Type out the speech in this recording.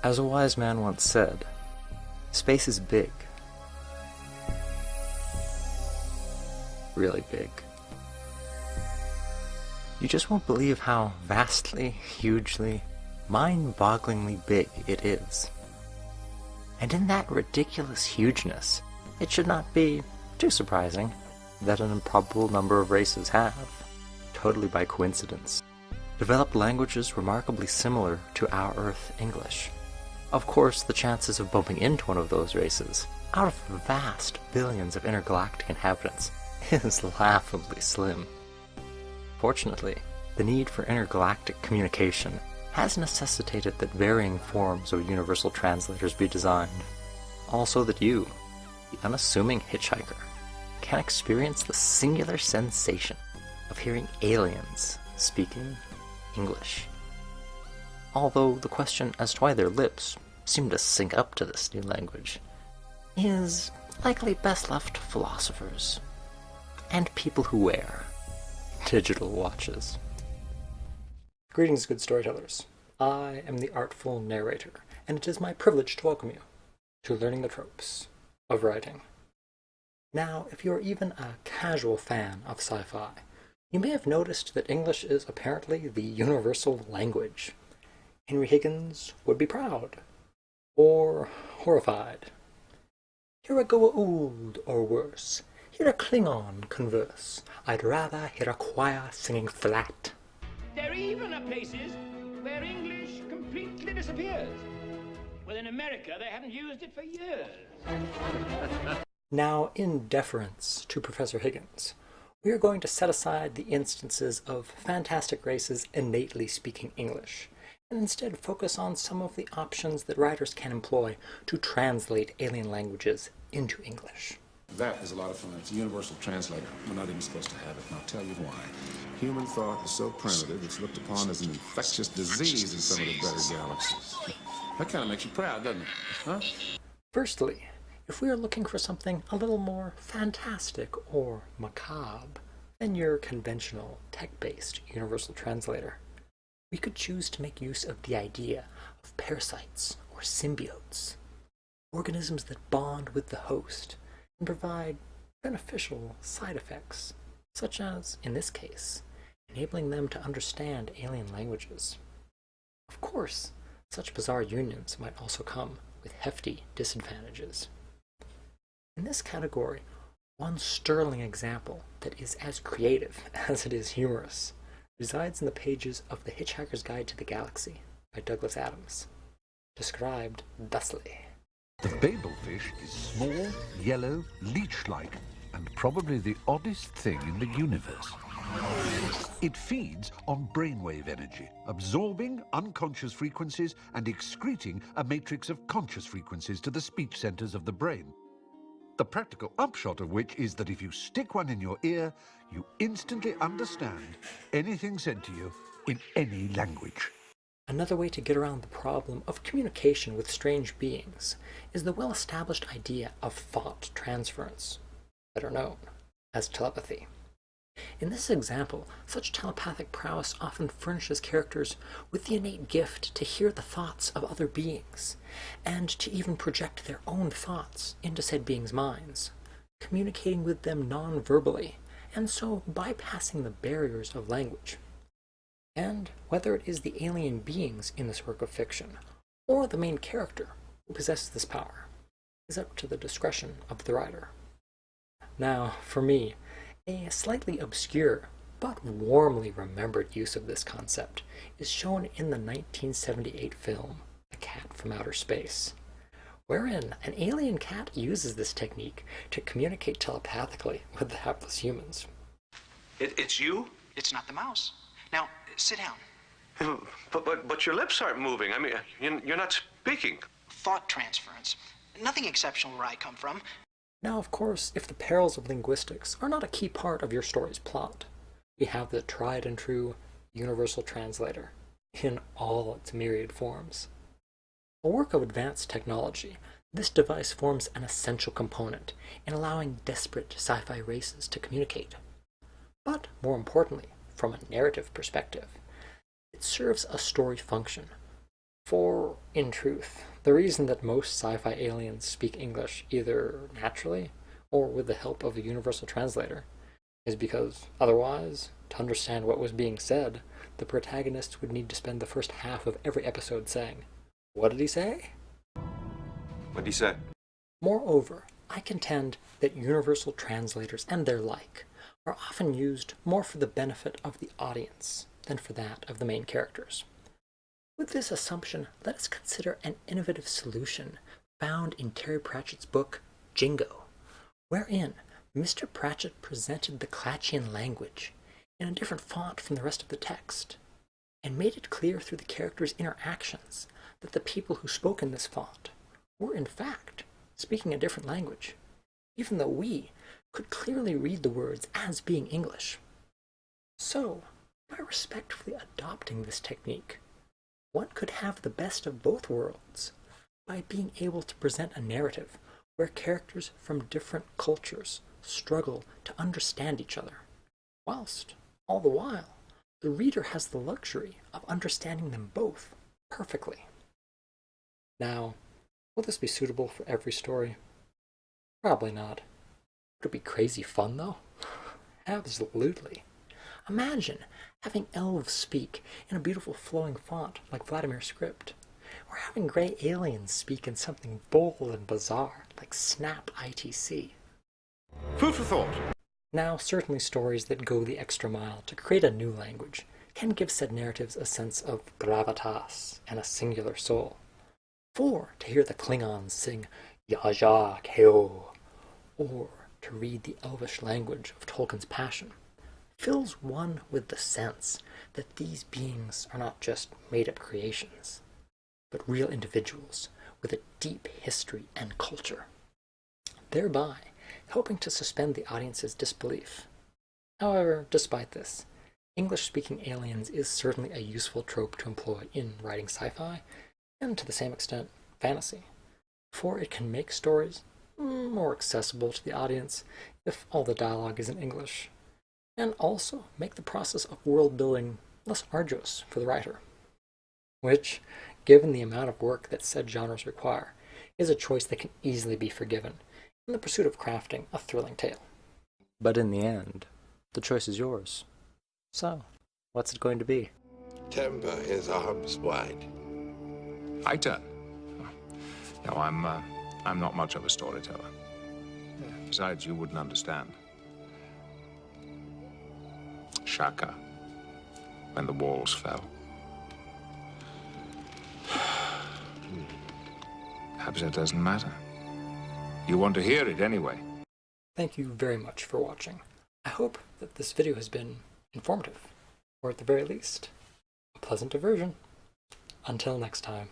As a wise man once said, space is big. Really big. You just won't believe how vastly, hugely, mind-bogglingly big it is. And in that ridiculous hugeness, it should not be too surprising that an improbable number of races have, totally by coincidence, developed languages remarkably similar to our Earth English. Of course, the chances of bumping into one of those races, out of vast billions of intergalactic inhabitants, is laughably slim. Fortunately, the need for intergalactic communication has necessitated that varying forms of universal translators be designed, also that you, the unassuming hitchhiker, can experience the singular sensation of hearing aliens speaking English. Although the question as to why their lips seem to sync up to this new language is likely best left to philosophers and people who wear digital watches. Greetings, good storytellers. I am the Artful Narrator, and it is my privilege to welcome you to learning the tropes of writing. Now, if you're even a casual fan of sci-fi, you may have noticed that English is apparently the universal language. Henry Higgins would be proud, or horrified. Hear a Goa'uld or worse, hear a Klingon converse. I'd rather hear a choir singing flat. There even are places where English completely disappears. Well, in America, they haven't used it for years. Now, in deference to Professor Higgins, we are going to set aside the instances of fantastic races innately speaking English, and instead focus on some of the options that writers can employ to translate alien languages into English. That is a lot of fun. It's a universal translator. We're not even supposed to have it, and I'll tell you why. Human thought is so primitive, it's looked upon as an infectious disease in some of the better galaxies. That kind of makes you proud, doesn't it? Huh? Firstly, if we are looking for something a little more fantastic or macabre than your conventional tech-based universal translator, we could choose to make use of the idea of parasites or symbiotes, organisms that bond with the host and provide beneficial side effects, such as, in this case, enabling them to understand alien languages. Of course, such bizarre unions might also come with hefty disadvantages. In this category, one sterling example that is as creative as it is humorous resides in the pages of The Hitchhiker's Guide to the Galaxy by Douglas Adams, described thusly. The babelfish is small, yellow, leech-like, and probably the oddest thing in the universe. It feeds on brainwave energy, absorbing unconscious frequencies and excreting a matrix of conscious frequencies to the speech centers of the brain. The practical upshot of which is that if you stick one in your ear, you instantly understand anything said to you in any language. Another way to get around the problem of communication with strange beings is the well-established idea of thought transference, better known as telepathy. In this example, such telepathic prowess often furnishes characters with the innate gift to hear the thoughts of other beings, and to even project their own thoughts into said beings' minds, communicating with them non-verbally, and so bypassing the barriers of language. And whether it is the alien beings in this work of fiction, or the main character who possesses this power, is up to the discretion of the writer. Now, for me, a slightly obscure but warmly remembered use of this concept is shown in the 1978 film The Cat from Outer Space, wherein an alien cat uses this technique to communicate telepathically with the hapless humans. It's you? It's not the mouse. Now, sit down. But your lips aren't moving. I mean, you're not speaking. Thought transference. Nothing exceptional where I come from. Now, of course, if the perils of linguistics are not a key part of your story's plot, we have the tried and true universal translator in all its myriad forms. A work of advanced technology, this device forms an essential component in allowing desperate sci-fi races to communicate. But more importantly, from a narrative perspective, it serves a story function. For In truth, the reason that most sci-fi aliens speak English either naturally or with the help of a universal translator is because otherwise, to understand what was being said, the protagonist would need to spend the first half of every episode saying, "What did he say?" What'd he say? Moreover, I contend that universal translators and their like are often used more for the benefit of the audience than for that of the main characters. With this assumption, let us consider an innovative solution found in Terry Pratchett's book, Jingo, wherein Mr. Pratchett presented the Klatchian language in a different font from the rest of the text, and made it clear through the characters' interactions that the people who spoke in this font were in fact speaking a different language, even though we could clearly read the words as being English. So, by respectfully adopting this technique, one could have the best of both worlds by being able to present a narrative where characters from different cultures struggle to understand each other, whilst, all the while, the reader has the luxury of understanding them both perfectly. Now, will this be suitable for every story? Probably not. Would it be crazy fun, though? Absolutely. Imagine having elves speak in a beautiful flowing font like Vladimir script, or having grey aliens speak in something bold and bizarre like Snap ITC. Food for thought. Now, certainly stories that go the extra mile to create a new language can give said narratives a sense of gravitas and a singular soul. For to hear the Klingons sing Yaja Keo, or to read the elvish language of Tolkien's Passion, fills one with the sense that these beings are not just made-up creations, but real individuals with a deep history and culture, thereby helping to suspend the audience's disbelief. However, despite this, English-speaking aliens is certainly a useful trope to employ in writing sci-fi, and to the same extent, fantasy, for it can make stories more accessible to the audience if all the dialogue is in English, and also make the process of world-building less arduous for the writer, which, given the amount of work that said genres require, is a choice that can easily be forgiven in the pursuit of crafting a thrilling tale. But in the end, the choice is yours. So, what's it going to be? Timber is arms wide. I turn. No, I'm not much of a storyteller. Besides, you wouldn't understand. Shaka, when the walls fell. Perhaps it doesn't matter. You want to hear it anyway. Thank you very much for watching. I hope that this video has been informative, or at the very least, a pleasant diversion. Until next time.